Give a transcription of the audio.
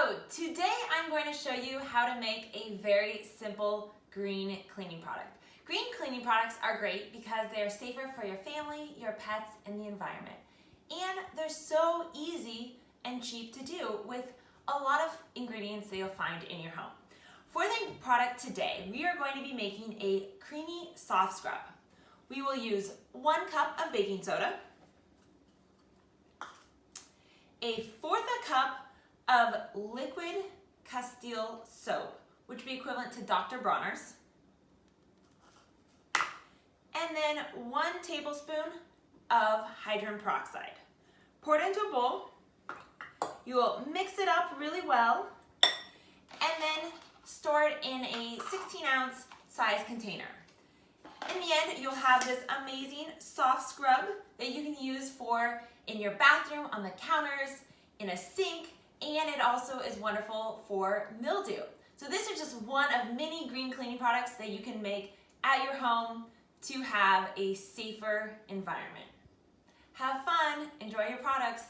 So today I'm going to show you how to make a very simple green cleaning product. Green cleaning products are great because they're safer for your family, your pets, and the environment. And they're so easy and cheap to do with a lot of ingredients that you'll find in your home. For the product today, we are going to be making a creamy soft scrub. We will use 1 cup of baking soda, a 1/4 cup of liquid castile soap, which would be equivalent to Dr. Bronner's, and then 1 tablespoon of hydrogen peroxide. Pour it into a bowl. You will mix it up really well and then store it in a 16-ounce size container. In the end, you'll have this amazing soft scrub that you can use in your bathroom, on the counters, in a sink, and it also is wonderful for mildew. So this is just one of many green cleaning products that you can make at your home to have a safer environment. Have fun, enjoy your products.